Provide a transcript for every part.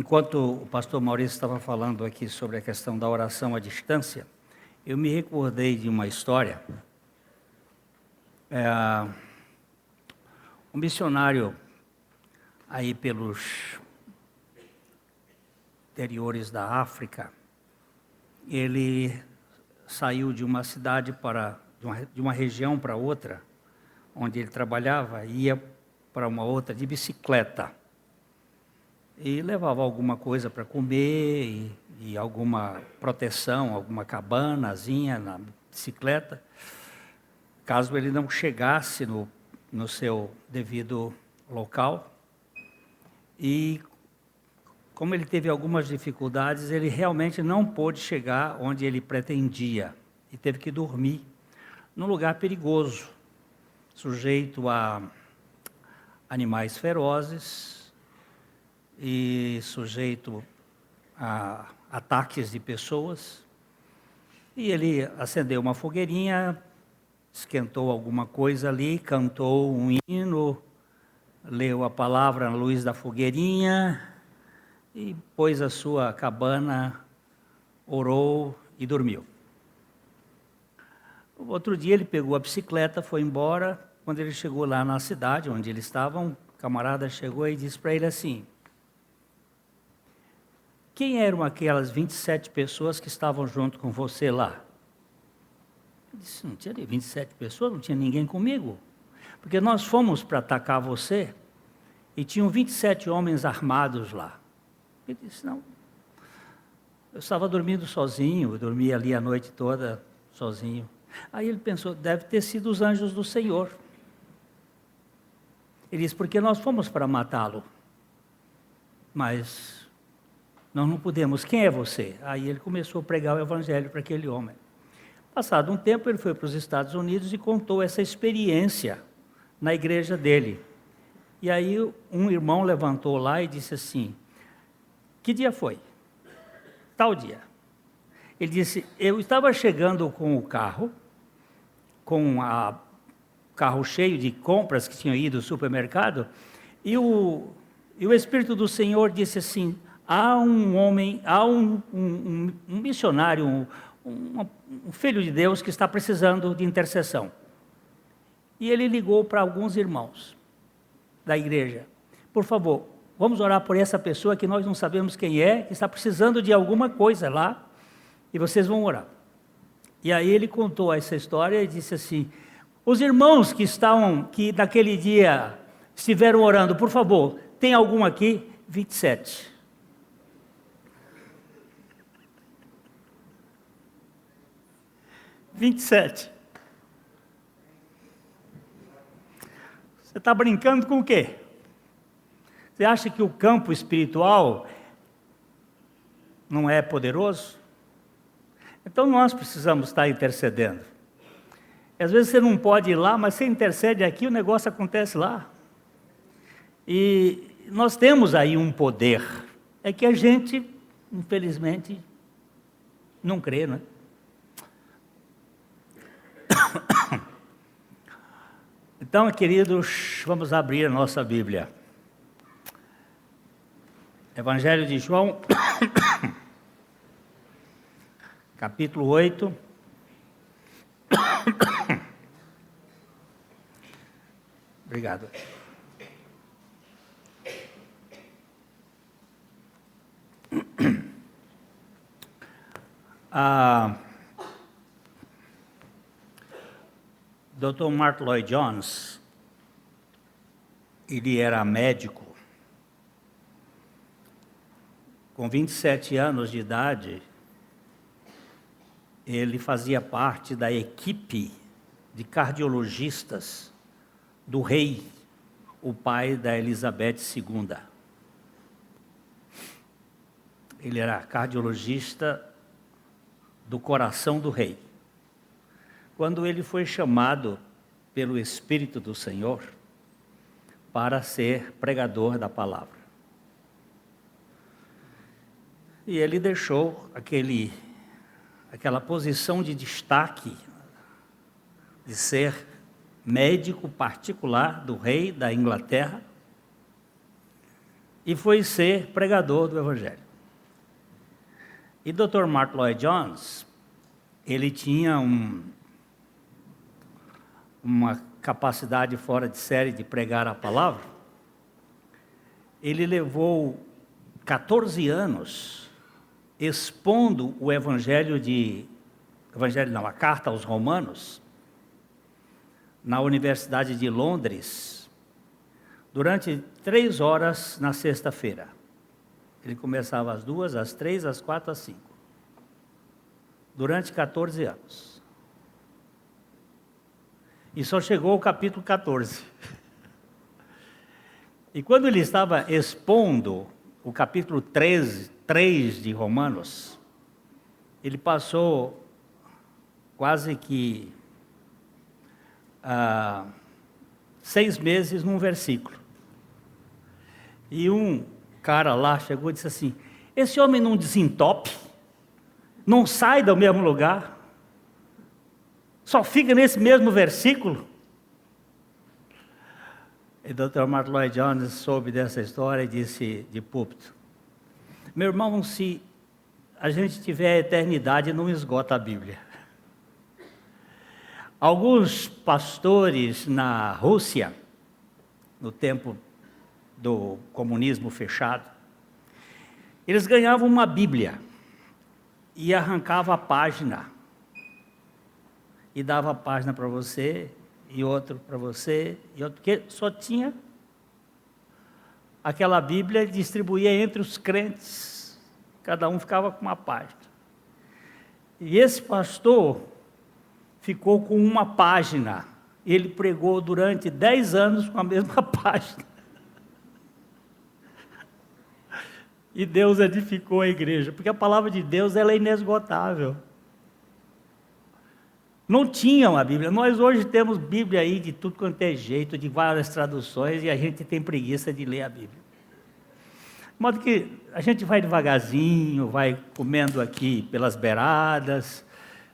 Enquanto o pastor Maurício estava falando aqui sobre a questão da oração à distância, eu me recordei de uma história. Um missionário aí pelos interiores da África, ele saiu de uma cidade de uma região para outra, onde ele trabalhava, e ia para uma outra de bicicleta. E levava alguma coisa para comer e alguma proteção, alguma cabanazinha na bicicleta, caso ele não chegasse no seu devido local. E como ele teve algumas dificuldades, ele realmente não pôde chegar onde ele pretendia e teve que dormir num lugar perigoso, sujeito a animais ferozes e sujeito a ataques de pessoas. E ele acendeu uma fogueirinha, esquentou alguma coisa ali, cantou um hino, leu a palavra na luz da fogueirinha e pôs a sua cabana, orou e dormiu. Outro dia ele pegou a bicicleta, foi embora. Quando ele chegou lá na cidade onde ele estava, um camarada chegou e disse para ele assim: quem eram aquelas 27 pessoas que estavam junto com você lá? Ele disse: não tinha 27 pessoas, não tinha ninguém comigo. Porque nós fomos para atacar você e tinham 27 homens armados lá. Ele disse: não, eu estava dormindo sozinho, eu dormia ali a noite toda sozinho. Aí ele pensou: deve ter sido os anjos do Senhor. Ele disse: porque nós fomos para matá-lo, mas nós não podemos. Quem é você? Aí ele começou a pregar o evangelho para aquele homem. Passado um tempo, ele foi para os Estados Unidos e contou essa experiência na igreja dele. E aí um irmão levantou lá e disse assim: que dia foi? Tal dia. Ele disse: eu estava chegando com o carro, carro cheio de compras que tinham ido ao supermercado, e o Espírito do Senhor disse assim: há um homem, há um missionário, um filho de Deus que está precisando de intercessão. E ele ligou para alguns irmãos da igreja: por favor, vamos orar por essa pessoa que nós não sabemos quem é, que está precisando de alguma coisa lá, e vocês vão orar. E aí ele contou essa história e disse assim: os irmãos que naquele dia estiveram orando, por favor, tem algum aqui? 27. Você está brincando com o quê? Você acha que o campo espiritual não é poderoso? Então nós precisamos estar intercedendo. Às vezes você não pode ir lá, mas você intercede aqui, o negócio acontece lá. E nós temos aí um poder. É que a gente, infelizmente, não crê, né? Então, queridos, vamos abrir a nossa Bíblia. Evangelho de João, capítulo 8. Obrigado. Dr. Martyn Lloyd-Jones, ele era médico. Com 27 anos de idade, ele fazia parte da equipe de cardiologistas do rei, o pai da Elizabeth II. Ele era cardiologista do coração do rei. Quando ele foi chamado pelo Espírito do Senhor para ser pregador da palavra. E ele deixou aquela posição de destaque de ser médico particular do rei da Inglaterra e foi ser pregador do Evangelho. E Dr. Martyn Lloyd-Jones, ele tinha uma capacidade fora de série de pregar a palavra. Ele levou 14 anos expondo o a carta aos Romanos, na Universidade de Londres, durante 3 horas na sexta-feira. Ele começava às 2, às 3, às 4, às 5. Durante 14 anos. E só chegou ao capítulo 14. E quando ele estava expondo o capítulo 3 de Romanos, ele passou quase que 6 meses num versículo. E um cara lá chegou e disse assim: esse homem não desentope, não sai do mesmo lugar, só fica nesse mesmo versículo. E Dr. Martyn Lloyd-Jones soube dessa história e disse de púlpito: meu irmão, se a gente tiver a eternidade, não esgota a Bíblia. Alguns pastores na Rússia, no tempo do comunismo fechado, eles ganhavam uma Bíblia e arrancavam a página e dava a página para você e outro para você e outro, porque só tinha aquela Bíblia e distribuía entre os crentes, cada um ficava com uma página. E esse pastor ficou com uma página, ele pregou durante 10 anos com a mesma página. E Deus edificou a igreja, porque a palavra de Deus ela é inesgotável. Não tinham a Bíblia. Nós hoje temos Bíblia aí de tudo quanto é jeito, de várias traduções, e a gente tem preguiça de ler a Bíblia. De modo que a gente vai devagarzinho, vai comendo aqui pelas beiradas,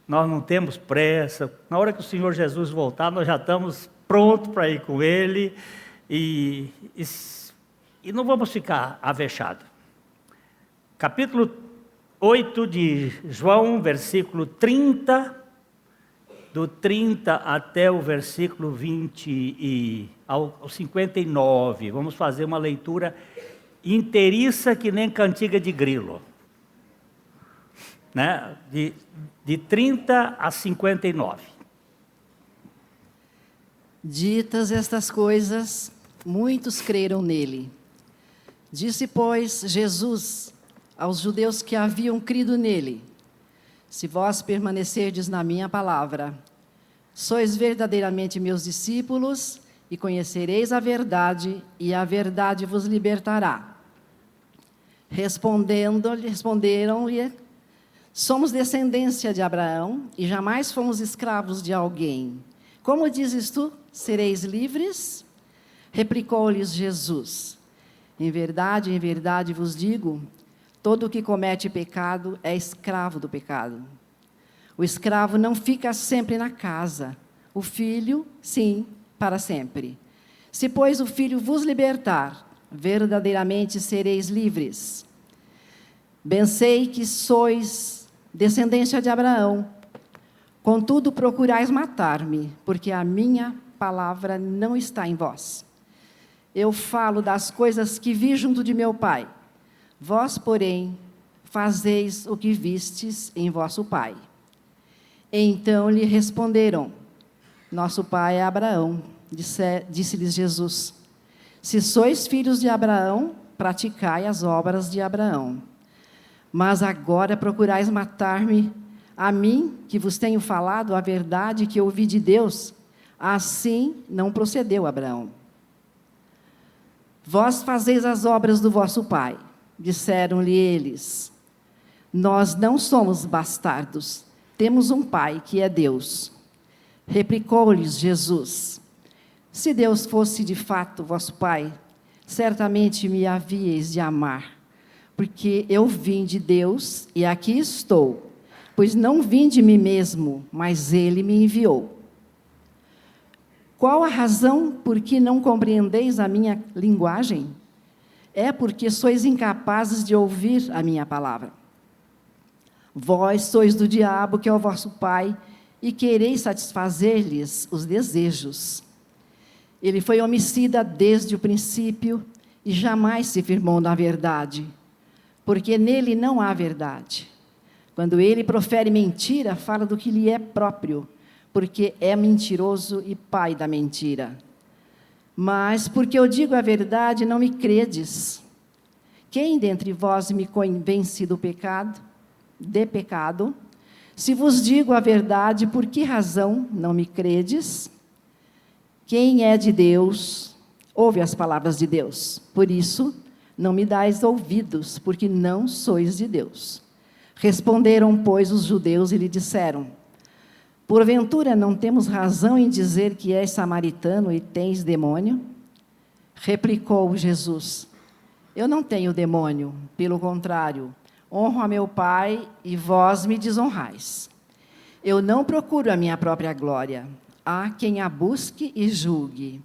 nós não temos pressa. Na hora que o Senhor Jesus voltar, nós já estamos prontos para ir com Ele, e não vamos ficar avechados. Capítulo 8 de João, versículo 30, do 30 até o versículo 20 ao 59. Vamos fazer uma leitura inteiriça que nem cantiga de grilo. Né? De 30 a 59. Ditas estas coisas, muitos creram nele. Disse, pois, Jesus aos judeus que haviam crido nele: se vós permanecerdes na minha palavra, sois verdadeiramente meus discípulos, e conhecereis a verdade, e a verdade vos libertará. Responderam-lhe: somos descendência de Abraão, e jamais fomos escravos de alguém. Como dizes tu, sereis livres? Replicou-lhes Jesus: em verdade vos digo, todo o que comete pecado é escravo do pecado. O escravo não fica sempre na casa, o filho, sim, para sempre. Se, pois, o filho vos libertar, verdadeiramente sereis livres. Bem sei que sois descendência de Abraão, contudo procurais matar-me, porque a minha palavra não está em vós. Eu falo das coisas que vi junto de meu pai. Vós, porém, fazeis o que vistes em vosso pai. Então lhe responderam: nosso pai é Abraão. Disse-lhes Jesus: se sois filhos de Abraão, praticai as obras de Abraão. Mas agora procurais matar-me, a mim, que vos tenho falado a verdade que ouvi de Deus. Assim não procedeu Abraão. Vós fazeis as obras do vosso pai. Disseram-lhe eles: nós não somos bastardos, temos um pai que é Deus. Replicou-lhes Jesus: se Deus fosse de fato vosso pai, certamente me havíeis de amar, porque eu vim de Deus e aqui estou, pois não vim de mim mesmo, mas ele me enviou. Qual a razão por que não compreendeis a minha linguagem? é porque sois incapazes de ouvir a minha palavra. Vós sois do diabo, que é o vosso pai, e quereis satisfazer-lhes os desejos. Ele foi homicida desde o princípio e jamais se firmou na verdade, porque nele não há verdade. Quando ele profere mentira, fala do que lhe é próprio, porque é mentiroso e pai da mentira. Mas, porque eu digo a verdade, não me credes. Quem dentre vós me convence do pecado? De pecado? Se vos digo a verdade, por que razão não me credes? Quem é de Deus, ouve as palavras de Deus. Por isso, não me dais ouvidos, porque não sois de Deus. Responderam, pois, os judeus e lhe disseram: porventura não temos razão em dizer que és samaritano e tens demônio? Replicou Jesus: eu não tenho demônio, pelo contrário, honro a meu Pai e vós me desonrais. Eu não procuro a minha própria glória. Há quem a busque e julgue.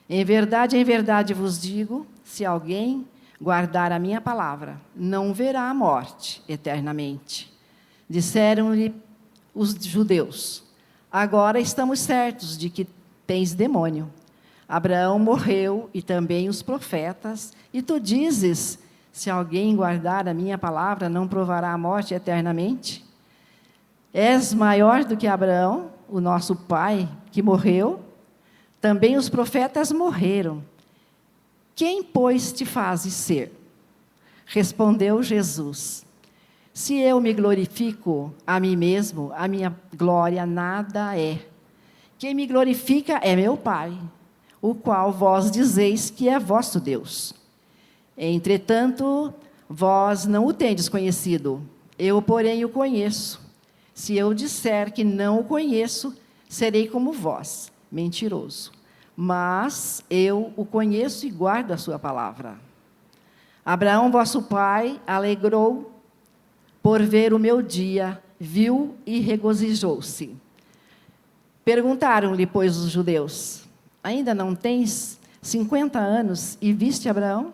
Em verdade vos digo, se alguém guardar a minha palavra, não verá a morte eternamente. Disseram-lhe os judeus: agora estamos certos de que tens demônio. Abraão morreu e também os profetas, e tu dizes: se alguém guardar a minha palavra, não provará a morte eternamente? És maior do que Abraão, o nosso pai, que morreu? Também os profetas morreram. Quem, pois, te fazes ser? Respondeu Jesus: se eu me glorifico a mim mesmo, a minha glória nada é. Quem me glorifica é meu Pai, o qual vós dizeis que é vosso Deus. Entretanto, vós não o tendes conhecido, eu, porém, o conheço. Se eu disser que não o conheço, serei como vós, mentiroso. Mas eu o conheço e guardo a sua palavra. Abraão, vosso pai, alegrou por ver o meu dia, viu e regozijou-se. Perguntaram-lhe, pois, os judeus: ainda não tens 50 anos e viste Abraão?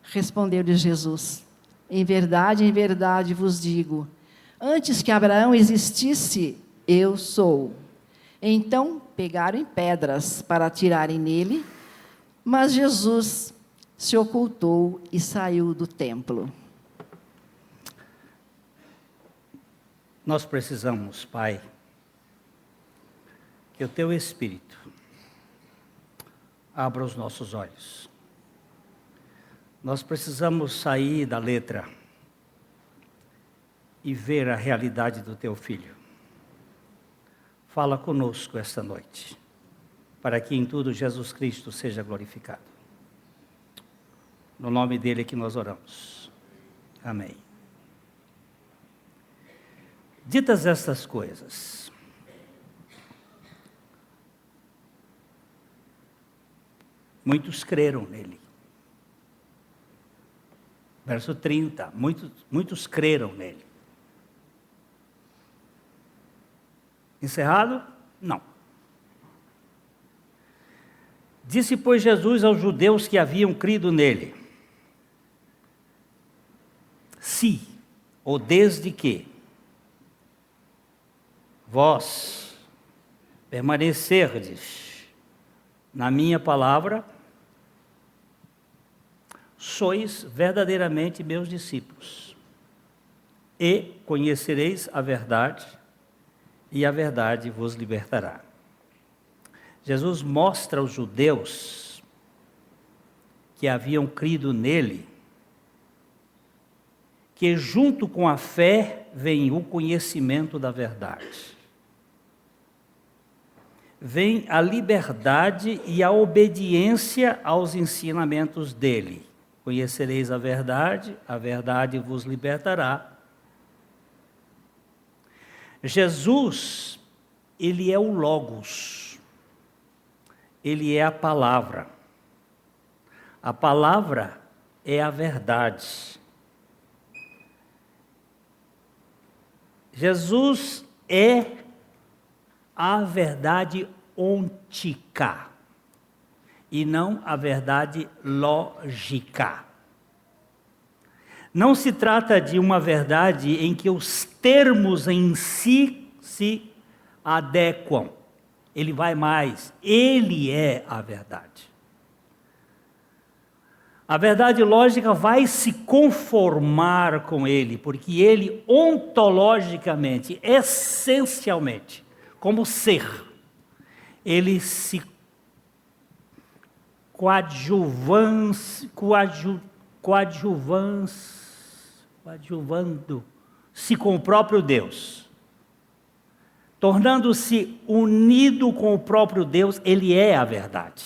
Respondeu-lhe Jesus: em verdade vos digo, antes que Abraão existisse, eu sou. Então pegaram em pedras para atirarem nele, mas Jesus se ocultou e saiu do templo. Nós precisamos, Pai, que o Teu Espírito abra os nossos olhos. Nós precisamos sair da letra e ver a realidade do Teu Filho. Fala conosco esta noite, para que em tudo Jesus Cristo seja glorificado. No nome dele que nós oramos. Amém. Ditas estas coisas, muitos creram nele. Verso 30, muitos creram nele. Encerrado? Não. Disse, pois, Jesus aos judeus que haviam crido nele: se, ou desde que, vós permanecerdes na minha palavra, sois verdadeiramente meus discípulos, e conhecereis a verdade, e a verdade vos libertará. Jesus mostra aos judeus que haviam crido nele, que junto com a fé vem o conhecimento da verdade. Vem a liberdade e a obediência aos ensinamentos dele. Conhecereis a verdade vos libertará. Jesus, ele é o Logos, ele é a palavra. A palavra é a verdade. Jesus é a verdade ôntica. e não a verdade lógica. Não se trata de uma verdade em que os termos em si se adequam. Ele vai mais, ele é a verdade. A verdade lógica vai se conformar com ele, porque ele ontologicamente, essencialmente, como ser, ele se coadjuvando-se com o próprio Deus. Tornando-se unido com o próprio Deus, ele é a verdade.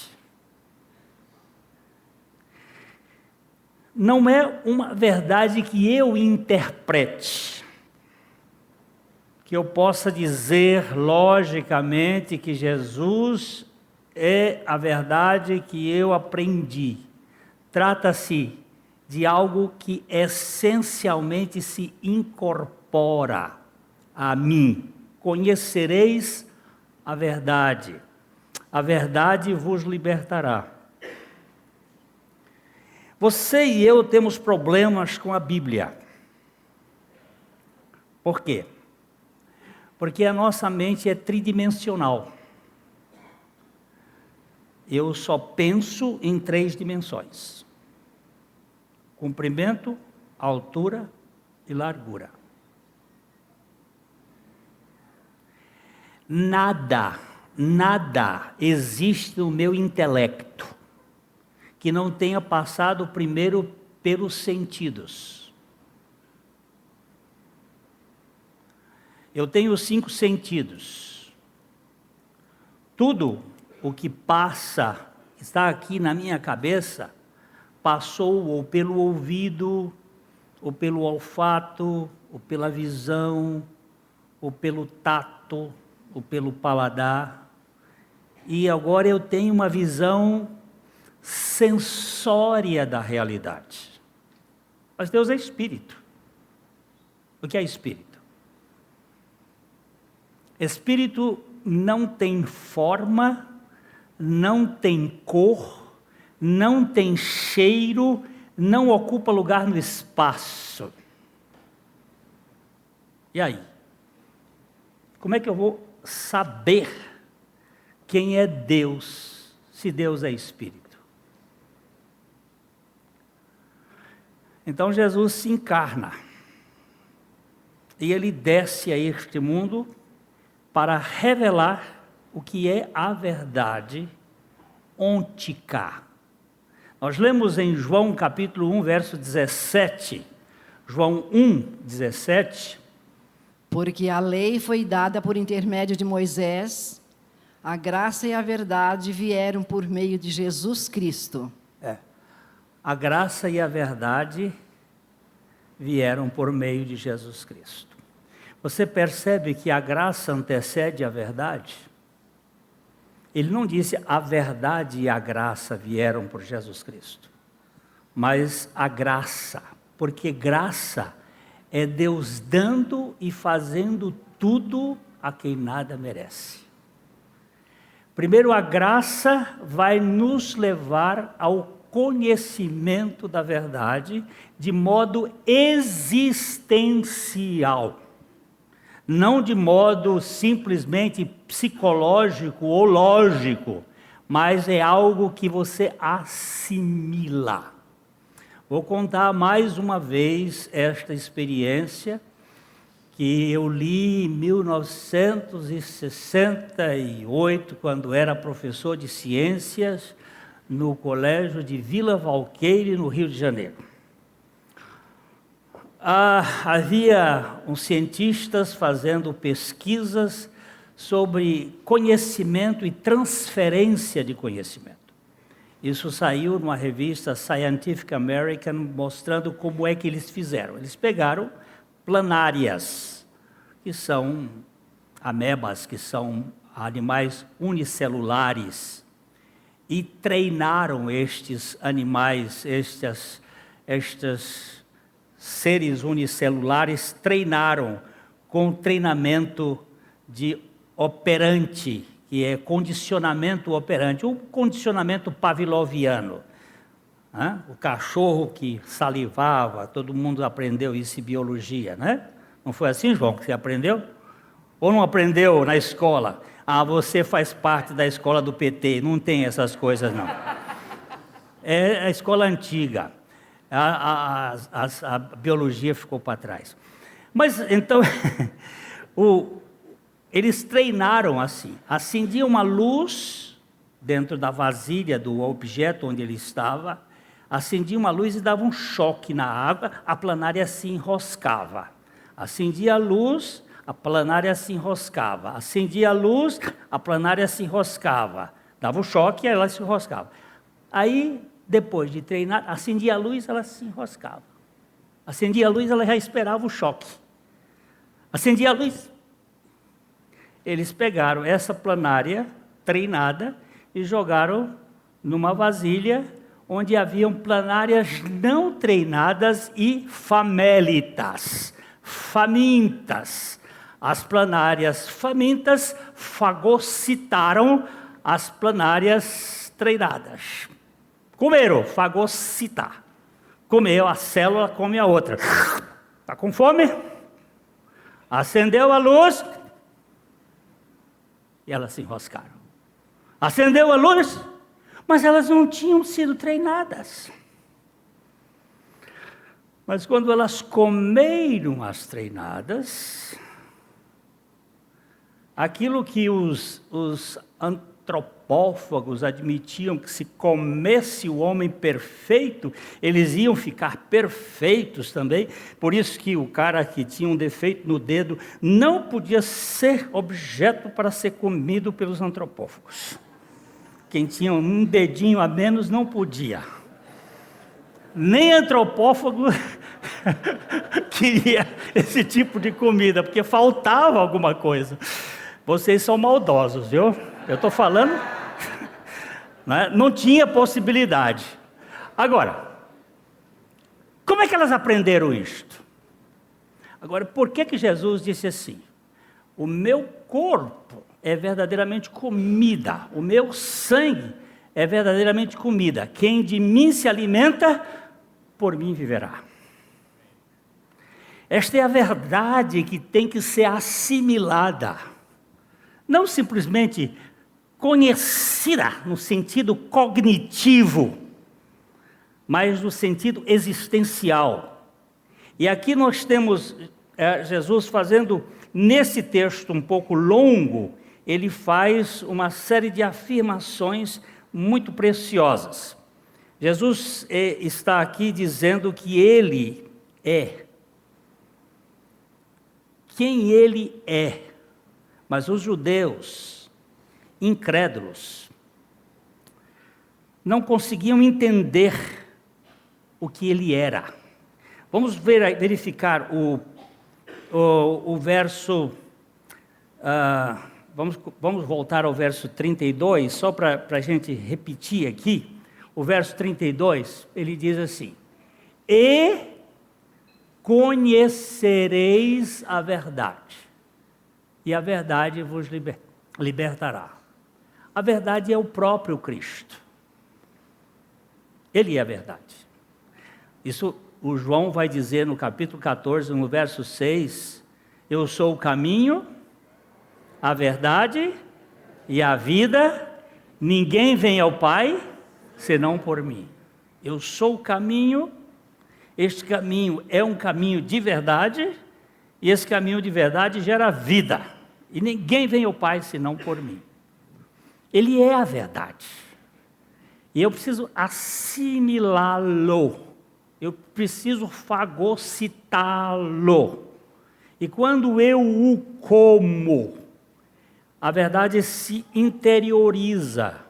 Não é uma verdade que eu interprete, que eu possa dizer logicamente que Jesus é a verdade que eu aprendi. Trata-se de algo que essencialmente se incorpora a mim. Conhecereis a verdade vos libertará. Você e eu temos problemas com a Bíblia. Por quê? Porque a nossa mente é tridimensional. Eu só penso em 3 dimensões: comprimento, altura e largura. Nada existe no meu intelecto que não tenha passado primeiro pelos sentidos. Eu tenho os 5 sentidos. Tudo o que passa, está aqui na minha cabeça, passou ou pelo ouvido, ou pelo olfato, ou pela visão, ou pelo tato, ou pelo paladar. E agora eu tenho uma visão sensória da realidade. Mas Deus é espírito. O que é espírito? Espírito não tem forma, não tem cor, não tem cheiro, não ocupa lugar no espaço. E aí? Como é que eu vou saber quem é Deus, se Deus é espírito? Então Jesus se encarna e ele desce a este mundo para revelar o que é a verdade ôntica. Nós lemos em João capítulo 1, verso 17, João 1, 17. Porque a lei foi dada por intermédio de Moisés, a graça e a verdade vieram por meio de Jesus Cristo. A graça e a verdade vieram por meio de Jesus Cristo. Você percebe que a graça antecede a verdade? Ele não disse a verdade e a graça vieram por Jesus Cristo, mas a graça, porque graça é Deus dando e fazendo tudo a quem nada merece. Primeiro, a graça vai nos levar ao conhecimento da verdade de modo existencial, não de modo simplesmente psicológico ou lógico, mas é algo que você assimila. Vou contar mais uma vez esta experiência que eu li em 1968, quando era professor de ciências, no colégio de Vila Valqueire, no Rio de Janeiro. Havia uns cientistas fazendo pesquisas sobre conhecimento e transferência de conhecimento. Isso saiu numa revista Scientific American, mostrando como é que eles fizeram. Eles pegaram planárias, que são amebas, que são animais unicelulares, e treinaram estes animais, estes seres unicelulares, treinaram com treinamento de operante, que é condicionamento operante, o condicionamento pavloviano. O cachorro que salivava, todo mundo aprendeu isso em biologia, né? Não foi assim, João, que você aprendeu? Ou não aprendeu na escola? Você faz parte da escola do PT, não tem essas coisas, não. É a escola antiga. A biologia ficou para trás. Mas, então, eles treinaram assim. Acendiam uma luz dentro da vasilha do objeto onde ele estava, acendia uma luz e dava um choque na água, a planária se enroscava. Acendia a luz, a planária se enroscava. Acendia a luz, a planária se enroscava. Dava um choque e ela se enroscava. Aí, depois de treinar, acendia a luz, ela se enroscava. Acendia a luz, ela já esperava o choque. Acendia a luz. Eles pegaram essa planária treinada e jogaram numa vasilha onde haviam planárias não treinadas e famélitas, famintas. As planárias famintas fagocitaram as planárias treinadas. Comeram, fagocitar. Comeu, a célula come a outra. Está com fome? Acendeu a luz e elas se enroscaram. Acendeu a luz, mas elas não tinham sido treinadas. Mas quando elas comeram as treinadas, aquilo que os antropófagos admitiam que se comesse o homem perfeito, eles iam ficar perfeitos também. Por isso que o cara que tinha um defeito no dedo não podia ser objeto para ser comido pelos antropófagos. Quem tinha um dedinho a menos não podia. Nem antropófago queria esse tipo de comida, porque faltava alguma coisa. Vocês são maldosos, viu? Eu estou falando, né? Não tinha possibilidade. Agora, como é que elas aprenderam isto? Agora, por que Jesus disse assim? O meu corpo é verdadeiramente comida, o meu sangue é verdadeiramente comida. Quem de mim se alimenta, por mim viverá. Esta é a verdade que tem que ser assimilada. Não simplesmente conhecida no sentido cognitivo, mas no sentido existencial. E aqui nós temos Jesus fazendo, nesse texto um pouco longo, ele faz uma série de afirmações muito preciosas. Jesus está aqui dizendo que ele é quem ele é. Mas os judeus, incrédulos, não conseguiam entender o que ele era. Vamos verificar o verso, vamos voltar ao verso 32, só para a gente repetir aqui. O verso 32, ele diz assim: e conhecereis a verdade, e a verdade vos libertará. A verdade é o próprio Cristo. Ele é a verdade. Isso o João vai dizer no capítulo 14, no verso 6, eu sou o caminho, a verdade e a vida, ninguém vem ao Pai senão por mim. Eu sou o caminho, este caminho é um caminho de verdade, e esse caminho de verdade gera vida, e ninguém vem ao Pai senão por mim. Ele é a verdade, e eu preciso assimilá-lo, eu preciso fagocitá-lo, e quando eu o como, a verdade se interioriza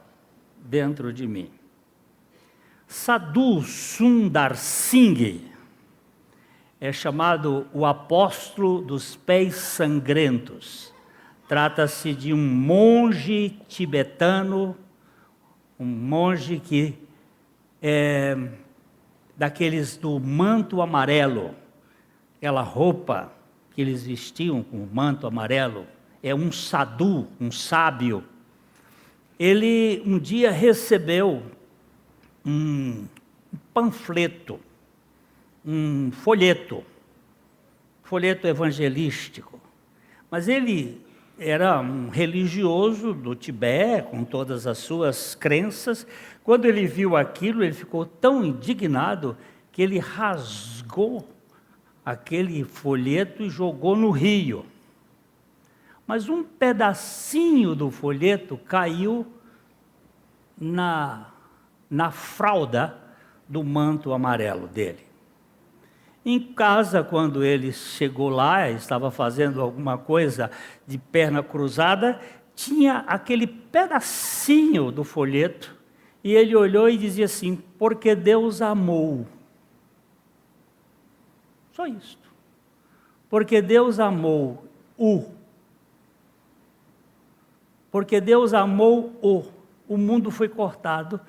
dentro de mim. Sadhu Sundar Singh é chamado o apóstolo dos pés sangrentos. Trata-se de um monge tibetano, um monge que é daqueles do manto amarelo, aquela roupa que eles vestiam com o manto amarelo, é um sadhu, um sábio, ele um dia recebeu um panfleto, um folheto evangelístico. Mas ele era um religioso do Tibete, com todas as suas crenças. Quando ele viu aquilo, ele ficou tão indignado que ele rasgou aquele folheto e jogou no rio. Mas um pedacinho do folheto caiu na fralda do manto amarelo dele. Em casa, quando ele chegou lá, estava fazendo alguma coisa de perna cruzada, tinha aquele pedacinho do folheto, e ele olhou e dizia assim: porque Deus amou. Só isto. Porque Deus amou porque Deus amou o mundo foi cortado,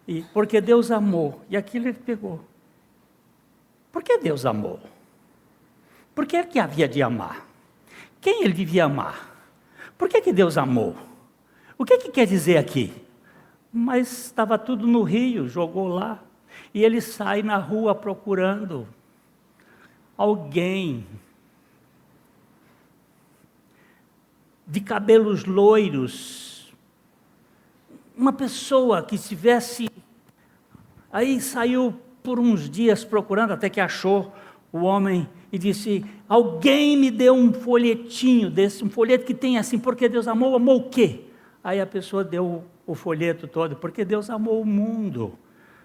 e porque Deus amou, e aquilo ele pegou. Por que Deus amou? Por que é que havia de amar? Quem ele devia amar? Por que Deus amou? O que quer dizer aqui? Mas estava tudo no rio, jogou lá, e ele sai na rua procurando alguém de cabelos loiros, uma pessoa que estivesse, aí saiu por uns dias procurando, até que achou o homem e disse: alguém me deu um folhetinho desse, um folheto que tem assim, porque Deus amou o quê? Aí a pessoa deu o folheto todo, porque Deus amou o mundo,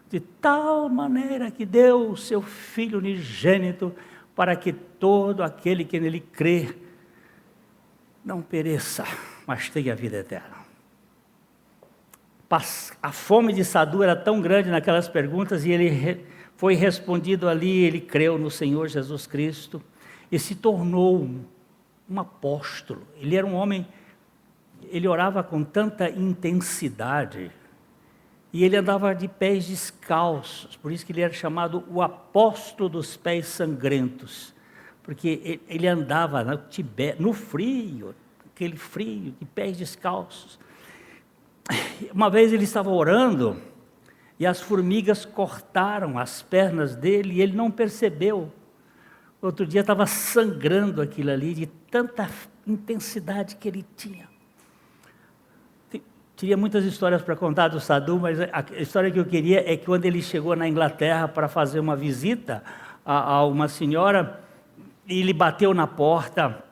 de tal maneira que deu o seu Filho unigênito, para que todo aquele que nele crê, não pereça, mas tenha vida eterna. A fome de Sadhu era tão grande naquelas perguntas, e ele foi respondido ali, ele creu no Senhor Jesus Cristo, e se tornou um apóstolo. Ele era um homem, ele orava com tanta intensidade, e ele andava de pés descalços, por isso que ele era chamado o apóstolo dos pés sangrentos, porque ele andava no Tibete, no frio, aquele frio, de pés descalços. Uma vez ele estava orando, e as formigas cortaram as pernas dele, e ele não percebeu. Outro dia estava sangrando aquilo ali, de tanta intensidade que ele tinha. Teria muitas histórias para contar do Sadhu, mas a história que eu queria é que quando ele chegou na Inglaterra para fazer uma visita a uma senhora, ele bateu na porta,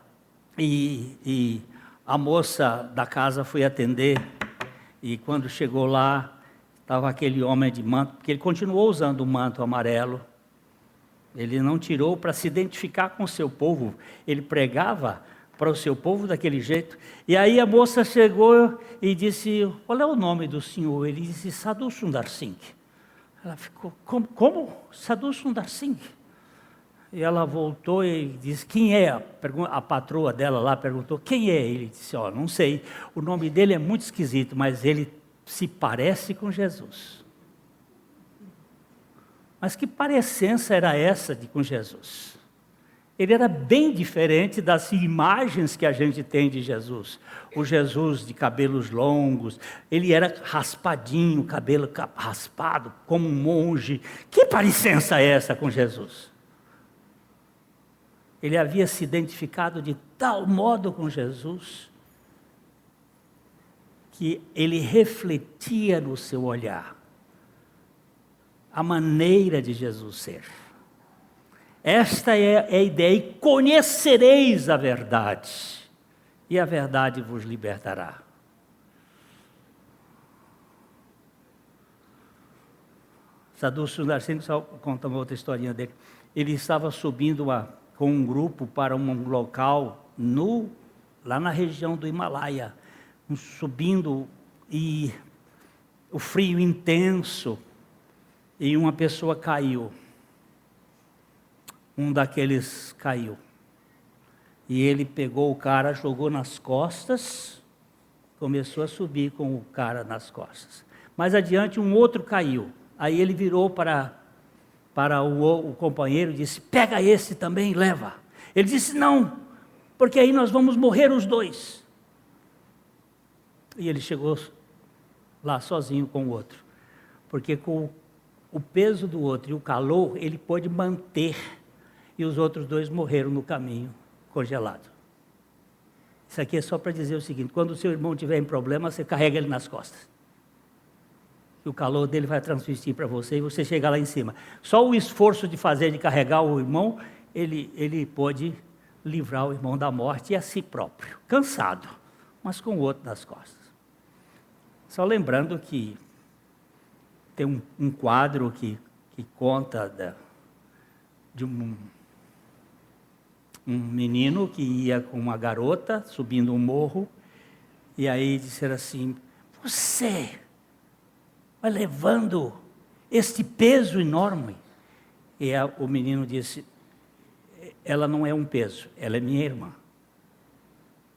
e a moça da casa foi atender, e quando chegou lá, estava aquele homem de manto, porque ele continuou usando o manto amarelo, ele não tirou para se identificar com o seu povo, ele pregava para o seu povo daquele jeito. E aí a moça chegou e disse: qual é o nome do senhor? Ele disse: Sadhu Sundar Singh. Ela ficou: como? Sadhu Sundar Singh? E ela voltou e disse: quem é? A patroa dela lá perguntou: quem é? Ele disse: não sei, o nome dele é muito esquisito, mas ele se parece com Jesus. Mas que parecença era essa com Jesus? Ele era bem diferente das imagens que a gente tem de Jesus. O Jesus de cabelos longos, ele era raspadinho, cabelo raspado, como um monge. Que parecença é essa com Jesus? Ele havia se identificado de tal modo com Jesus, que ele refletia no seu olhar a maneira de Jesus ser. Esta é a ideia: e conhecereis a verdade, e a verdade vos libertará. Sadhu Sundar Singh, só conta uma outra historinha dele. Ele estava subindo com um grupo para um local lá na região do Himalaia, subindo, e o frio intenso, e uma pessoa caiu. Um daqueles caiu. E ele pegou o cara, jogou nas costas, começou a subir com o cara nas costas. Mais adiante, um outro caiu. Aí ele virou para o companheiro e disse: pega esse também, leva. Ele disse: não, porque aí nós vamos morrer os dois. E ele chegou lá sozinho com o outro. Porque com o peso do outro e o calor, ele pôde manter, e os outros dois morreram no caminho, congelados. Isso aqui é só para dizer o seguinte: quando o seu irmão tiver em problema, você carrega ele nas costas. E o calor dele vai transmitir para você e você chega lá em cima. Só o esforço de carregar o irmão, ele pode livrar o irmão da morte e a si próprio, cansado, mas com o outro nas costas. Só lembrando que tem um quadro que conta de um menino que ia com uma garota subindo um morro, e aí disseram assim: você vai levando este peso enorme. E o menino disse: ela não é um peso, ela é minha irmã.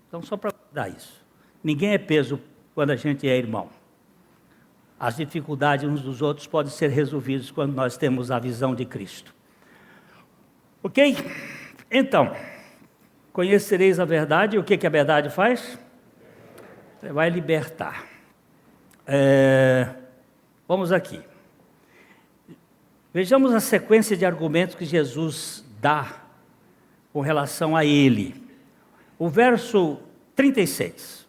Então, só para dar isso. Ninguém é peso quando a gente é irmão. As dificuldades uns dos outros podem ser resolvidas quando nós temos a visão de Cristo. Ok? Então, conhecereis a verdade, e o que a verdade faz? Você vai libertar. Vamos aqui. Vejamos a sequência de argumentos que Jesus dá com relação a ele. O verso 36,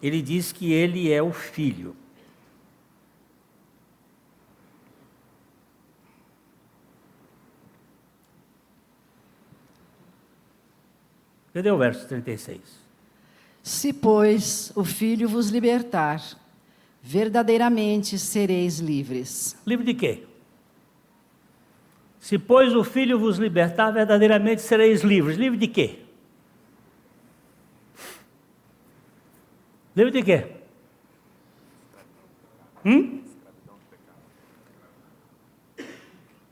ele diz que ele é o Filho. Cadê o verso 36? Se, pois, o Filho vos libertar, verdadeiramente sereis livres. Livre de quê? Se, pois, o Filho vos libertar, verdadeiramente sereis livres. Livre de quê? Livre de quê?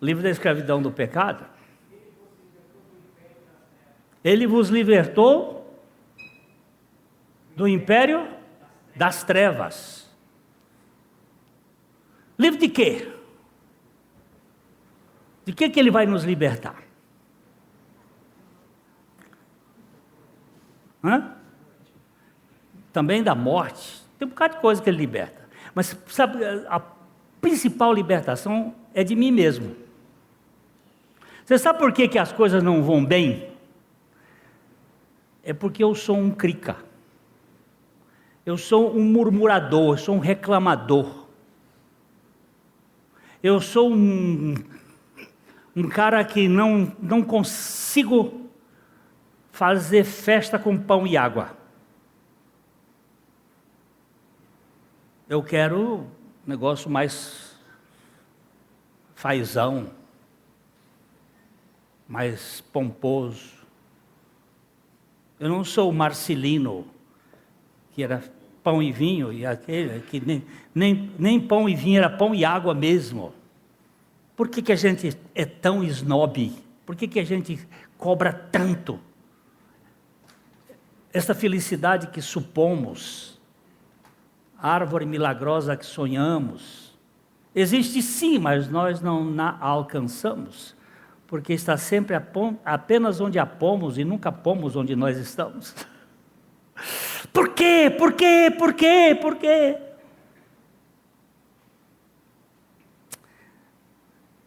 Livre da escravidão do pecado? Ele vos libertou do império das trevas. Livre de quê? De que ele vai nos libertar? Também da morte. Tem um bocado de coisa que ele liberta. Mas sabe, a principal libertação é de mim mesmo. Você sabe por que as coisas não vão bem? É porque eu sou um crica. Eu sou um murmurador, eu sou um reclamador. Eu sou um cara que não consigo fazer festa com pão e água. Eu quero um negócio mais fazão, mais pomposo. Eu não sou o Marcelino, que era pão e vinho, e aquele que nem pão e vinho, era pão e água mesmo. Por que a gente é tão snob? Por que a gente cobra tanto? Essa felicidade que supomos, a árvore milagrosa que sonhamos, existe sim, mas nós não a alcançamos. Porque está sempre apenas onde a pomos e nunca pomos onde nós estamos. Por quê? Por quê? Por quê? Por quê?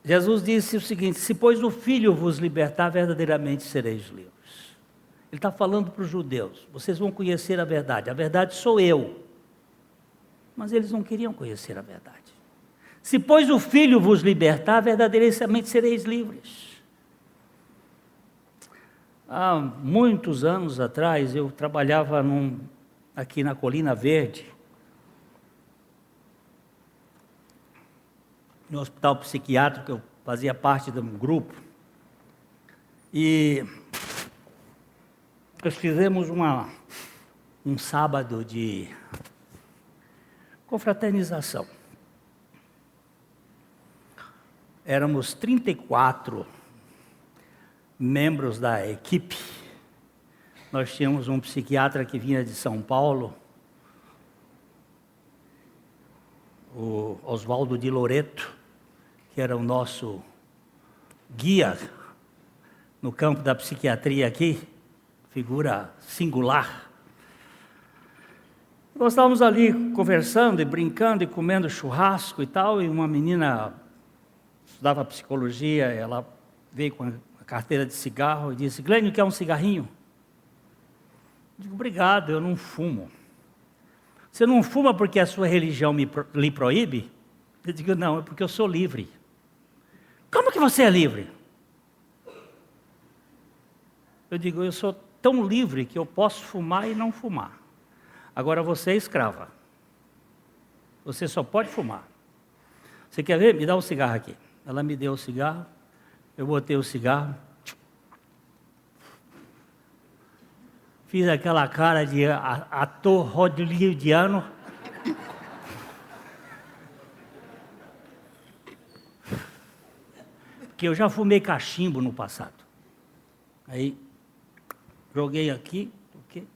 Jesus disse o seguinte: se pois o Filho vos libertar, verdadeiramente sereis livres. Ele está falando para os judeus: vocês vão conhecer a verdade sou eu. Mas eles não queriam conhecer a verdade. Se pois o Filho vos libertar, verdadeiramente sereis livres. Há muitos anos atrás, eu trabalhava aqui na Colina Verde, no hospital psiquiátrico, eu fazia parte de um grupo, e nós fizemos um sábado de confraternização. Éramos 34 membros da equipe. Nós tínhamos um psiquiatra que vinha de São Paulo, o Oswaldo de Loreto, que era o nosso guia no campo da psiquiatria aqui, figura singular. Nós estávamos ali conversando e brincando e comendo churrasco e tal, e uma menina estudava psicologia, ela veio com a carteira de cigarro e disse: Glênio, quer um cigarrinho? Eu digo: obrigado, eu não fumo. Você não fuma porque a sua religião lhe proíbe? Eu digo: não, é porque eu sou livre. Como que você é livre? Eu digo: eu sou tão livre que eu posso fumar e não fumar. Agora você é escrava. Você só pode fumar. Você quer ver? Me dá um cigarro aqui. Ela me deu o cigarro, eu botei o cigarro, fiz aquela cara de ator hollywoodiano. Porque eu já fumei cachimbo no passado. Aí, joguei aqui, okay.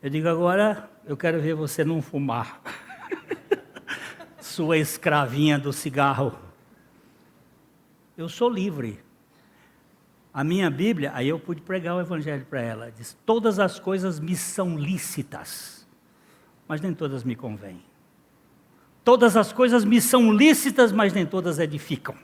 Eu digo: agora eu quero ver você não fumar. Sua escravinha do cigarro. Eu sou livre. A minha Bíblia, aí eu pude pregar o Evangelho para ela, diz: todas as coisas me são lícitas, mas nem todas me convêm. Todas as coisas me são lícitas, mas nem todas edificam.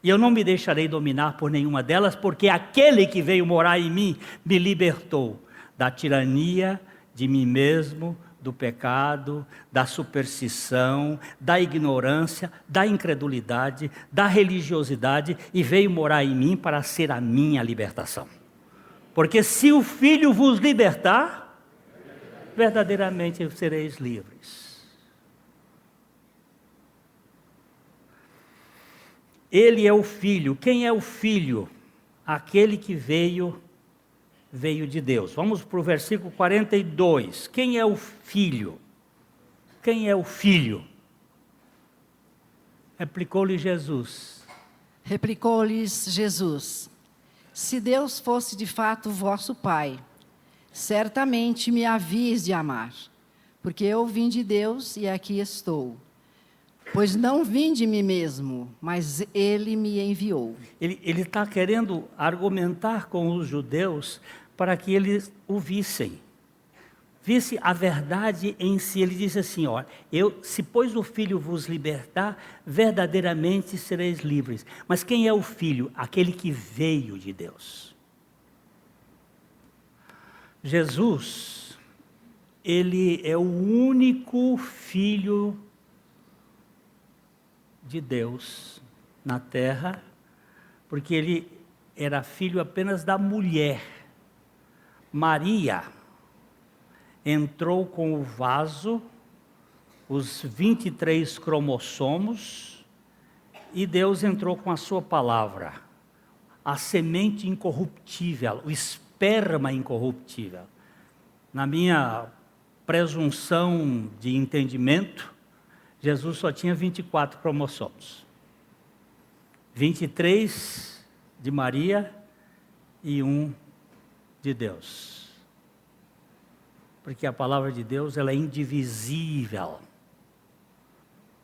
E eu não me deixarei dominar por nenhuma delas, porque aquele que veio morar em mim me libertou da tirania de mim mesmo, do pecado, da superstição, da ignorância, da incredulidade, da religiosidade, e veio morar em mim para ser a minha libertação. Porque se o Filho vos libertar, verdadeiramente sereis livres. Ele é o Filho. Quem é o Filho? Aquele que veio de Deus. Vamos para o versículo 42. Quem é o Filho? Quem é o Filho? Replicou-lhe Jesus. Replicou-lhes Jesus: se Deus fosse de fato vosso Pai, certamente me havíeis de amar, porque eu vim de Deus e aqui estou. Pois não vim de mim mesmo, mas Ele me enviou. Ele está querendo argumentar com os judeus para que eles o vissem a verdade em si. Ele disse assim: olha, se pois o Filho vos libertar, verdadeiramente sereis livres. Mas quem é o Filho? Aquele que veio de Deus. Jesus, ele é o único Filho de Deus na terra, porque ele era filho apenas da mulher. Maria entrou com o vaso, os 23 cromossomos, e Deus entrou com a sua palavra, a semente incorruptível, o esperma incorruptível. Na minha presunção de entendimento, Jesus só tinha 24 cromossomos. 23 de Maria e 1 de Deus. Porque a palavra de Deus, ela é indivisível.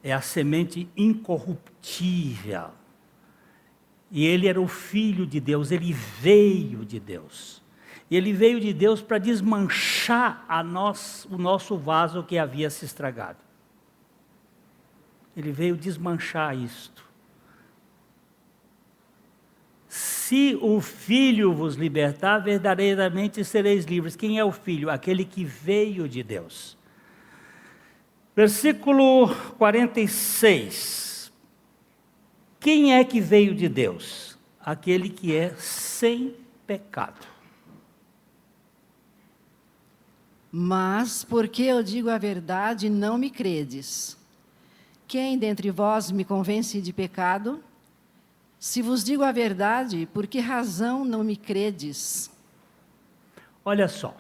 É a semente incorruptível. E ele era o Filho de Deus, ele veio de Deus. E ele veio de Deus para desmanchar o nosso vaso que havia se estragado. Ele veio desmanchar isto. Se o Filho vos libertar, verdadeiramente sereis livres. Quem é o Filho? Aquele que veio de Deus. Versículo 46. Quem é que veio de Deus? Aquele que é sem pecado. Mas, porque eu digo a verdade, não me credes. Quem dentre vós me convence de pecado? Se vos digo a verdade, por que razão não me credes? Olha só.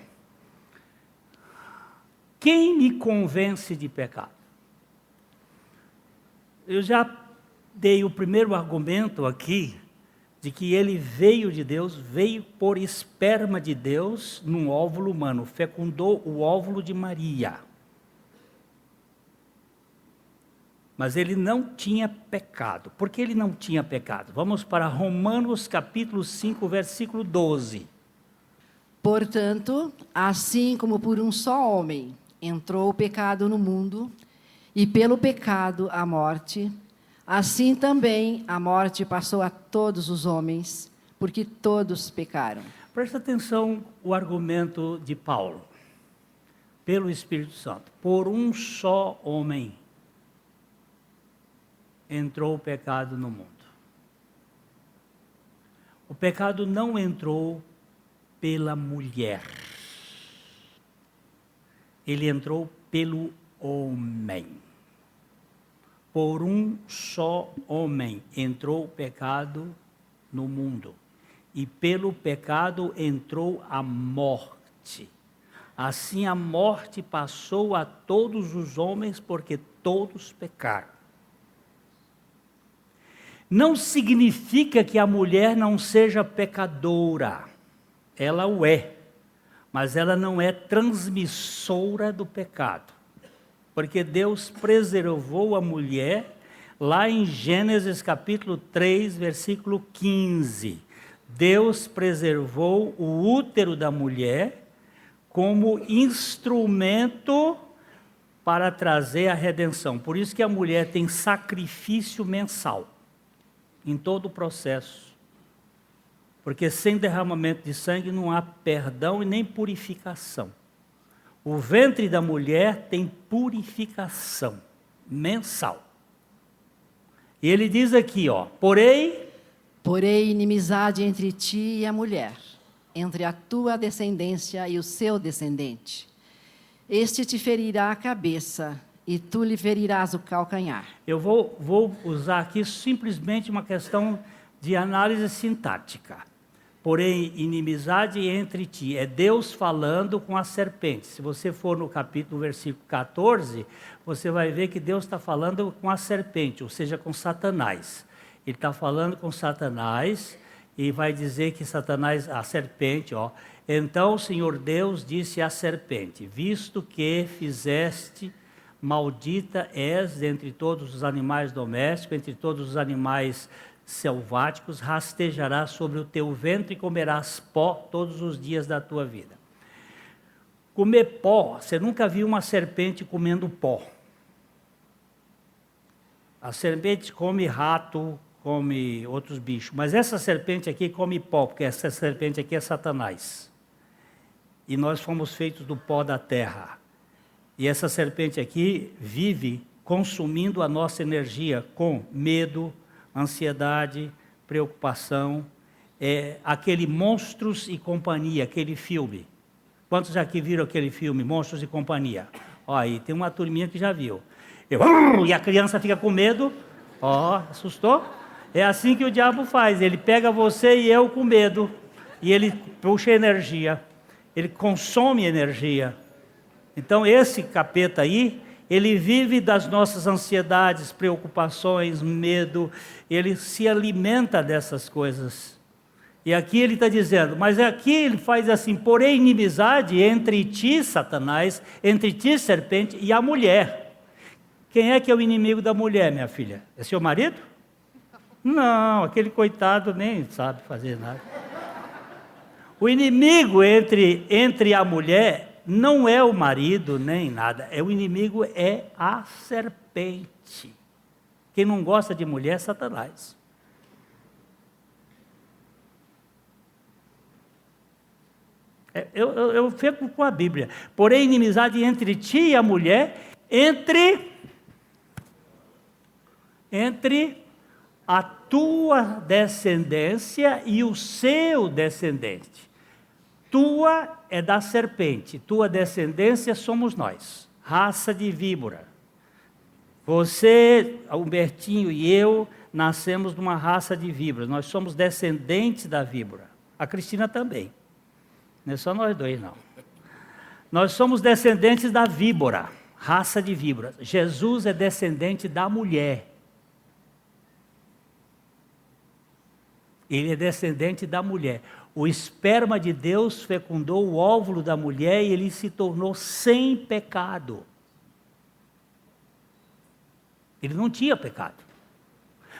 Quem me convence de pecado? Eu já dei o primeiro argumento aqui, de que ele veio de Deus, veio por esperma de Deus num óvulo humano, fecundou o óvulo de Maria. Mas ele não tinha pecado. Por que ele não tinha pecado? Vamos para Romanos capítulo 5, versículo 12. Portanto, assim como por um só homem entrou o pecado no mundo, e pelo pecado a morte, assim também a morte passou a todos os homens, porque todos pecaram. Presta atenção o argumento de Paulo, pelo Espírito Santo. Por um só homem entrou o pecado no mundo. O pecado não entrou pela mulher. Ele entrou pelo homem. Por um só homem entrou o pecado no mundo. E pelo pecado entrou a morte. Assim a morte passou a todos os homens, porque todos pecaram. Não significa que a mulher não seja pecadora. Ela o é. Mas ela não é transmissora do pecado. Porque Deus preservou a mulher, lá em Gênesis capítulo 3, versículo 15. Deus preservou o útero da mulher como instrumento para trazer a redenção. Por isso que a mulher tem sacrifício mensal em todo o processo. Porque sem derramamento de sangue não há perdão e nem purificação. O ventre da mulher tem purificação mensal. E ele diz aqui, porém inimizade entre ti e a mulher, entre a tua descendência e o seu descendente. Este te ferirá a cabeça, e tu lhe ferirás o calcanhar. Eu vou usar aqui simplesmente uma questão de análise sintática. Porém, inimizade entre ti. É Deus falando com a serpente. Se você for no capítulo, versículo 14, você vai ver que Deus está falando com a serpente, ou seja, com Satanás. Ele está falando com Satanás e vai dizer que Satanás, a serpente, então o Senhor Deus disse à serpente, visto que fizeste, maldita és entre todos os animais domésticos, entre todos os animais selváticos, rastejarás sobre o teu ventre e comerás pó todos os dias da tua vida. Comer pó, você nunca viu uma serpente comendo pó. A serpente come rato, come outros bichos, mas essa serpente aqui come pó, porque essa serpente aqui é Satanás. E nós fomos feitos do pó da terra. E essa serpente aqui vive consumindo a nossa energia com medo, ansiedade, preocupação, aquele Monstros e Companhia, aquele filme. Quantos aqui viram aquele filme, Monstros e Companhia? Aí tem uma turminha que já viu. E a criança fica com medo, assustou? É assim que o diabo faz, ele pega você e eu com medo, e ele puxa energia, ele consome energia. Então esse capeta aí, ele vive das nossas ansiedades, preocupações, medo, ele se alimenta dessas coisas. E aqui ele está dizendo, mas aqui ele faz assim, porém inimizade entre ti, Satanás, entre ti, serpente, e a mulher. Quem é que é o inimigo da mulher, minha filha? É seu marido? Não, aquele coitado nem sabe fazer nada. O inimigo entre a mulher não é o marido nem nada, o inimigo é a serpente. Quem não gosta de mulher é Satanás. Eu fico com a Bíblia. Porém, inimizade entre ti e a mulher, entre a tua descendência e o seu descendente. Tua é da serpente, tua descendência somos nós, raça de víbora. Você, Humbertinho e eu, nascemos de uma raça de víboras, nós somos descendentes da víbora. A Cristina também, não é só nós dois não. Nós somos descendentes da víbora, raça de víbora. Jesus é descendente da mulher. Ele é descendente da mulher. O esperma de Deus fecundou o óvulo da mulher e ele se tornou sem pecado. Ele não tinha pecado.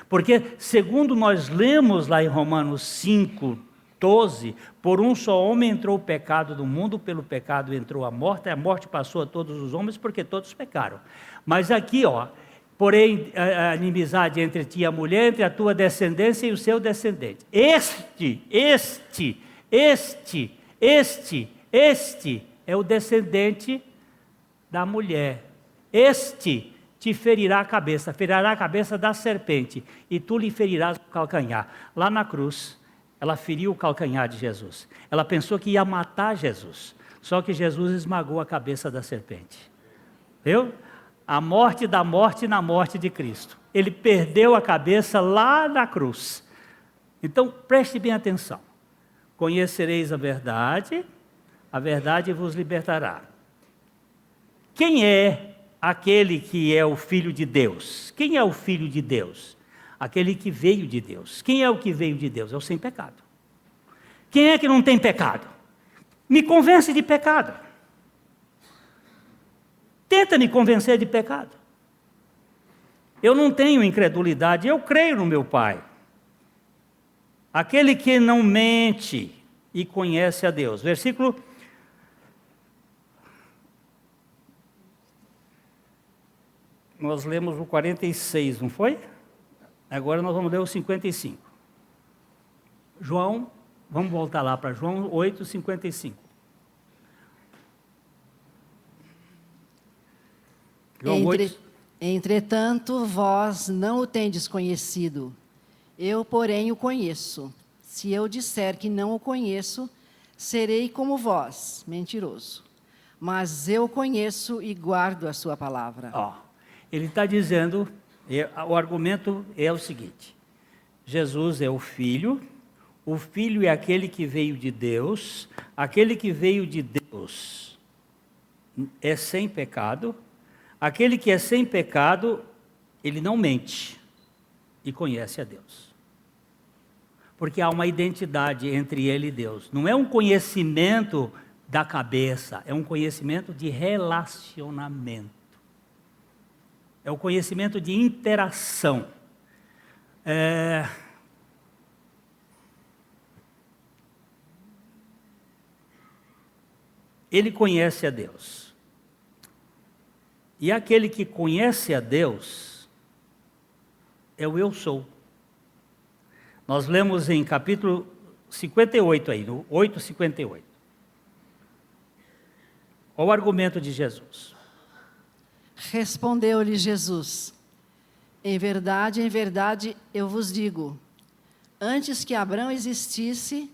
Porque, segundo nós lemos lá em Romanos 5, 12, por um só homem entrou o pecado no mundo, pelo pecado entrou a morte passou a todos os homens, porque todos pecaram. Mas aqui, porém, a inimizade entre ti e a mulher, entre a tua descendência e o seu descendente. Este é o descendente da mulher. Este te ferirá a cabeça da serpente, e tu lhe ferirás o calcanhar. Lá na cruz, ela feriu o calcanhar de Jesus. Ela pensou que ia matar Jesus, só que Jesus esmagou a cabeça da serpente. Viu? A morte da morte na morte de Cristo. Ele perdeu a cabeça lá na cruz. Então, preste bem atenção. Conhecereis a verdade vos libertará. Quem é aquele que é o Filho de Deus? Quem é o Filho de Deus? Aquele que veio de Deus. Quem é o que veio de Deus? É o sem pecado. Quem é que não tem pecado? Me convence de pecado. Tenta me convencer de pecado. Eu não tenho incredulidade, eu creio no meu Pai. Aquele que não mente e conhece a Deus. Versículo... Nós lemos o 46, não foi? Agora nós vamos ler o 55. João, vamos voltar lá para João 8, 55. João 8. Entretanto, vós não o tendes conhecido. Eu, porém, o conheço. Se eu disser que não o conheço, serei como vós, mentiroso. Mas eu o conheço e guardo a sua palavra. Ele está dizendo, o argumento é o seguinte: Jesus é o Filho é aquele que veio de Deus, aquele que veio de Deus é sem pecado, aquele que é sem pecado, ele não mente e conhece a Deus. Porque há uma identidade entre ele e Deus. Não é um conhecimento da cabeça, é um conhecimento de relacionamento. É o conhecimento de interação. Ele conhece a Deus. E aquele que conhece a Deus é o eu sou. Nós lemos em capítulo 58 aí, no 8:58. Qual o argumento de Jesus? Respondeu-lhe Jesus: em verdade, eu vos digo, antes que Abraão existisse,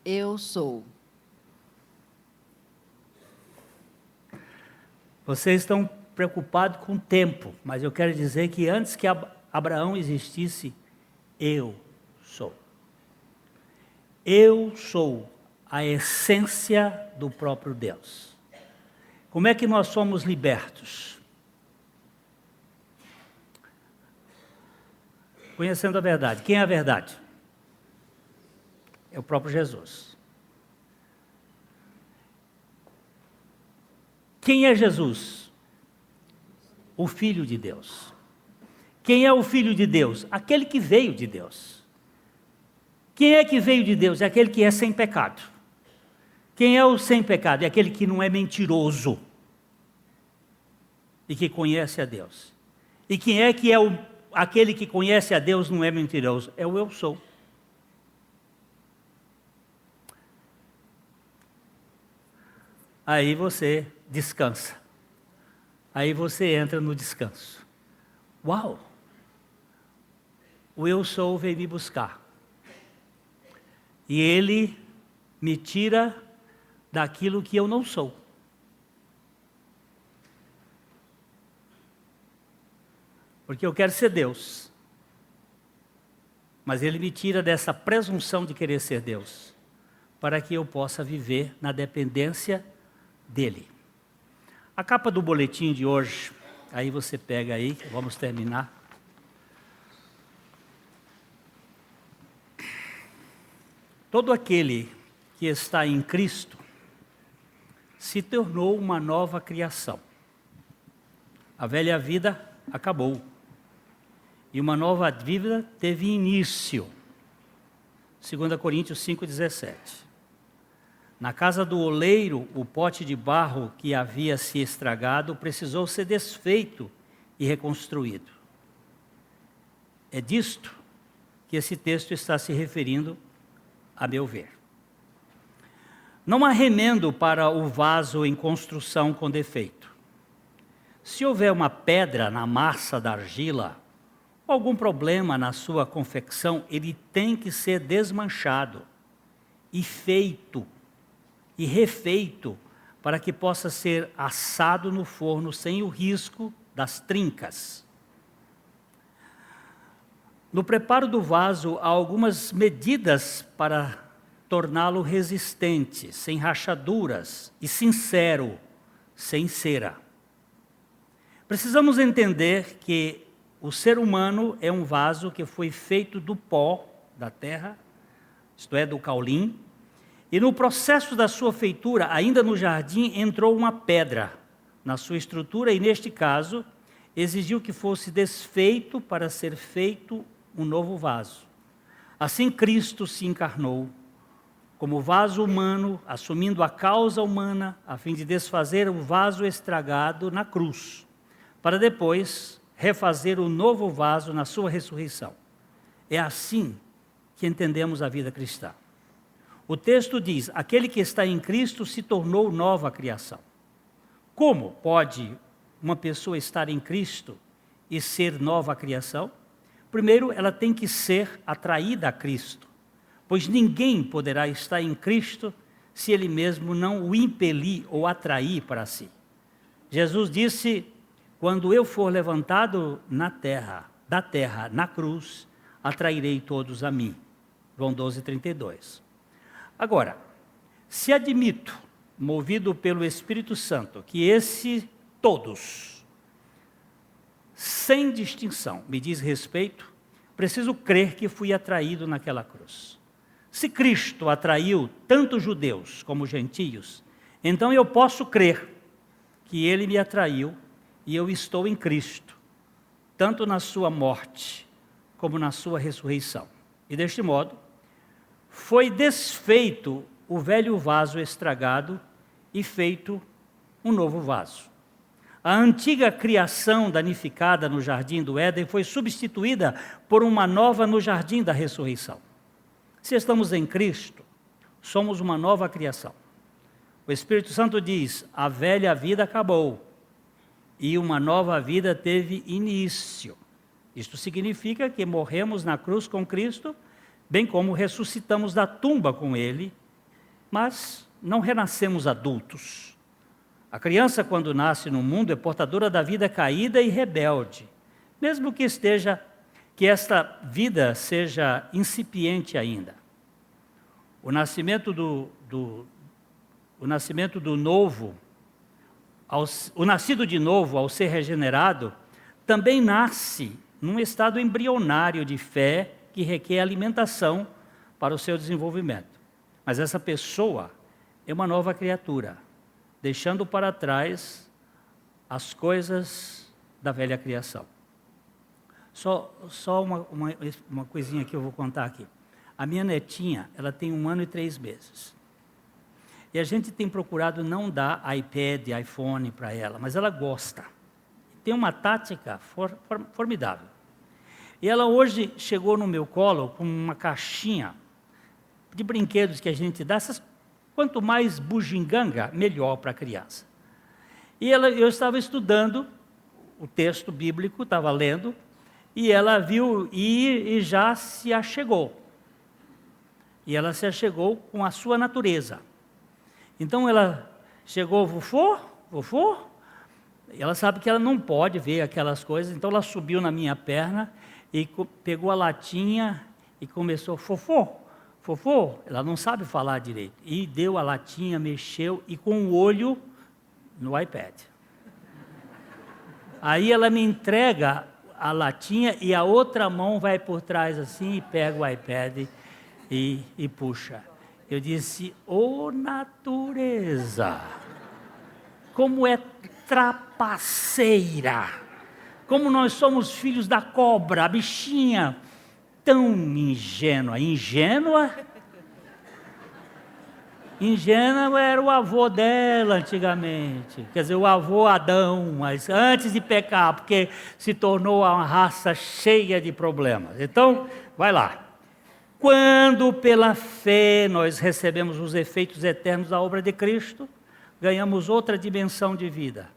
eu sou. Vocês estão preocupados com o tempo, mas eu quero dizer que antes que Abraão existisse, eu sou. Eu sou a essência do próprio Deus. Como é que nós somos libertos? Conhecendo a verdade. Quem é a verdade? É o próprio Jesus. Quem é Jesus? O Filho de Deus. Quem é o Filho de Deus? Aquele que veio de Deus. Quem é que veio de Deus? É aquele que é sem pecado. Quem é o sem pecado? É aquele que não é mentiroso e que conhece a Deus. E quem é que é aquele que conhece a Deus, não é mentiroso? É o eu sou. Aí você descansa. Aí você entra no descanso. Uau! O eu sou veio me buscar. E ele me tira daquilo que eu não sou. Porque eu quero ser Deus. Mas ele me tira dessa presunção de querer ser Deus, para que eu possa viver na dependência dele. A capa do boletim de hoje, aí você pega aí, vamos terminar. Todo aquele que está em Cristo se tornou uma nova criação. A velha vida acabou. E uma nova vida teve início. 2 Coríntios 5,17. Na casa do oleiro, o pote de barro que havia se estragado precisou ser desfeito e reconstruído. É disto que esse texto está se referindo, a meu ver. Não há remendo para o vaso em construção com defeito. Se houver uma pedra na massa da argila, ou algum problema na sua confecção, ele tem que ser desmanchado e feito e refeito para que possa ser assado no forno sem o risco das trincas. No preparo do vaso, há algumas medidas para torná-lo resistente, sem rachaduras, e sincero, sem cera. Precisamos entender que o ser humano é um vaso que foi feito do pó da terra, isto é, do caulim, e no processo da sua feitura, ainda no jardim, entrou uma pedra na sua estrutura e, neste caso, exigiu que fosse desfeito para ser feito um novo vaso. Assim, Cristo se encarnou como vaso humano, assumindo a causa humana, a fim de desfazer o vaso estragado na cruz, para depois refazer o novo vaso na sua ressurreição. É assim que entendemos a vida cristã. O texto diz: aquele que está em Cristo se tornou nova criação. Como pode uma pessoa estar em Cristo e ser nova criação? Primeiro, ela tem que ser atraída a Cristo, pois ninguém poderá estar em Cristo se ele mesmo não o impelir ou atrair para si. Jesus disse: quando eu for levantado da terra, na cruz, atrairei todos a mim. João 12:32. Agora, se admito, movido pelo Espírito Santo, que esse todos, sem distinção, me diz respeito, preciso crer que fui atraído naquela cruz. Se Cristo atraiu tanto judeus como gentios, então eu posso crer que Ele me atraiu e eu estou em Cristo, tanto na sua morte como na sua ressurreição. E deste modo, foi desfeito o velho vaso estragado e feito um novo vaso. A antiga criação danificada no jardim do Éden foi substituída por uma nova no jardim da ressurreição. Se estamos em Cristo, somos uma nova criação. O Espírito Santo diz: a velha vida acabou e uma nova vida teve início. Isto significa que morremos na cruz com Cristo, bem como ressuscitamos da tumba com Ele, mas não renascemos adultos. A criança, quando nasce no mundo, é portadora da vida caída e rebelde, mesmo que esta vida seja incipiente ainda. O nascimento o nascido de novo, ao ser regenerado, também nasce num estado embrionário de fé que requer alimentação para o seu desenvolvimento. Mas essa pessoa é uma nova criatura, deixando para trás as coisas da velha criação. Só uma coisinha que eu vou contar aqui. A minha netinha, ela tem 1 ano e 3 meses. E a gente tem procurado não dar iPad, iPhone para ela, mas ela gosta. Tem uma tática formidável. E ela hoje chegou no meu colo com uma caixinha de brinquedos que a gente dá. Quanto mais bugiganga, melhor para a criança. E eu estava estudando o texto bíblico, estava lendo, e ela viu e já se achegou. E ela se achegou com a sua natureza. Então ela chegou: vovô, e ela sabe que ela não pode ver aquelas coisas, então ela subiu na minha perna e pegou a latinha e começou: fofô, ela não sabe falar direito, e deu a latinha, mexeu, e com o olho no iPad. Aí ela me entrega a latinha e a outra mão vai por trás assim e pega o iPad e puxa. Eu disse: ô natureza, como é trapaceira, como nós somos filhos da cobra, a bichinha tão ingênua. Ingênua era o avô dela antigamente. Quer dizer, o avô Adão, mas antes de pecar, porque se tornou uma raça cheia de problemas. Então, vai lá. Quando pela fé nós recebemos os efeitos eternos da obra de Cristo, ganhamos outra dimensão de vida.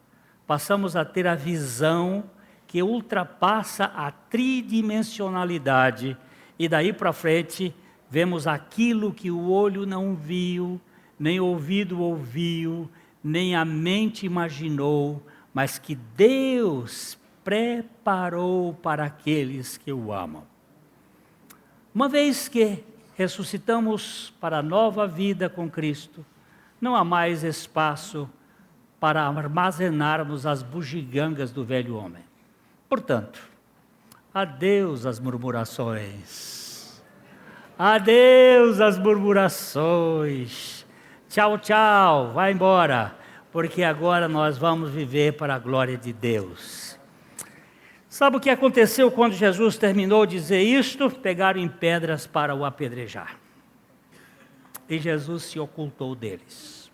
Passamos a ter a visão que ultrapassa a tridimensionalidade, e daí para frente vemos aquilo que o olho não viu, nem o ouvido ouviu, nem a mente imaginou, mas que Deus preparou para aqueles que o amam. Uma vez que ressuscitamos para a nova vida com Cristo, não há mais espaço para armazenarmos as bugigangas do velho homem. Portanto, adeus às murmurações. Adeus às murmurações. Tchau, tchau, vai embora, porque agora nós vamos viver para a glória de Deus. Sabe o que aconteceu quando Jesus terminou de dizer isto? Pegaram em pedras para o apedrejar. E Jesus se ocultou deles.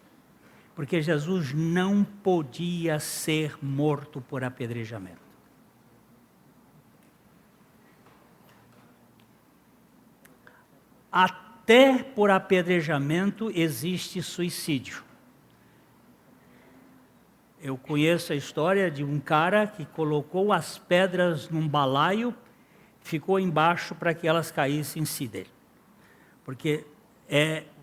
Porque Jesus não podia ser morto por apedrejamento. Até por apedrejamento existe suicídio. Eu conheço a história de um cara que colocou as pedras num balaio, ficou embaixo para que elas caíssem em si dele. Porque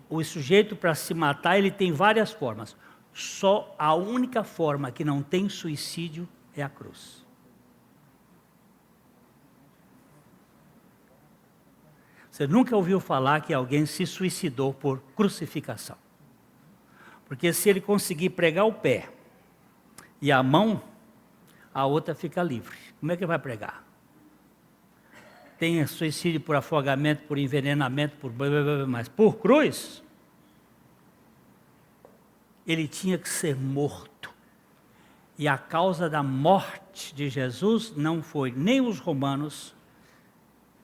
o sujeito, para se matar, ele tem várias formas. Só a única forma que não tem suicídio é a cruz. Você nunca ouviu falar que alguém se suicidou por crucificação. Porque se ele conseguir pregar o pé e a mão, a outra fica livre. Como é que vai pregar? Tem suicídio por afogamento, por envenenamento, mas por cruz, ele tinha que ser morto. E a causa da morte de Jesus não foi nem os romanos,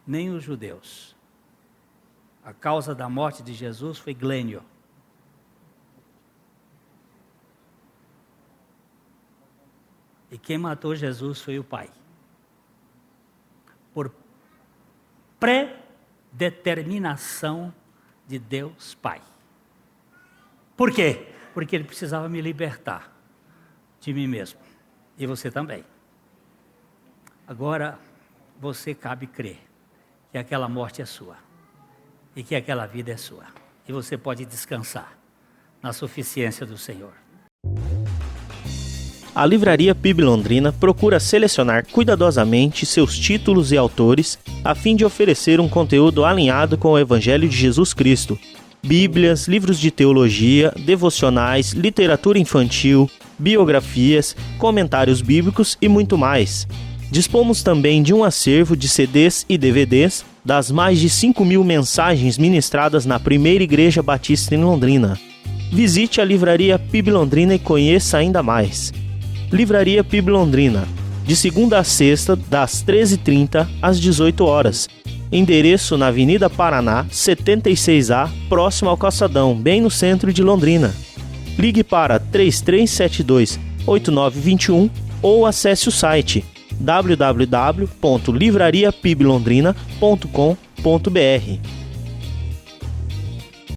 nem os judeus. A causa da morte de Jesus foi Glênio. E quem matou Jesus foi o Pai. Por predeterminação de Deus Pai. Por quê? Porque Ele precisava me libertar de mim mesmo. E você também. Agora, você cabe crer que aquela morte é sua. E que aquela vida é sua. E você pode descansar na suficiência do Senhor. A Livraria PIB Londrina procura selecionar cuidadosamente seus títulos e autores a fim de oferecer um conteúdo alinhado com o Evangelho de Jesus Cristo. Bíblias, livros de teologia, devocionais, literatura infantil, biografias, comentários bíblicos e muito mais. Dispomos também de um acervo de CDs e DVDs das mais de 5.000 mensagens ministradas na Primeira Igreja Batista em Londrina. Visite a Livraria PIB Londrina e conheça ainda mais. Livraria PIB Londrina, de segunda a sexta, das 13h30 às 18h. Endereço na Avenida Paraná, 76A, próximo ao Calçadão, bem no centro de Londrina. Ligue para 3372-8921 ou acesse o site www.livrariapiblondrina.com.br.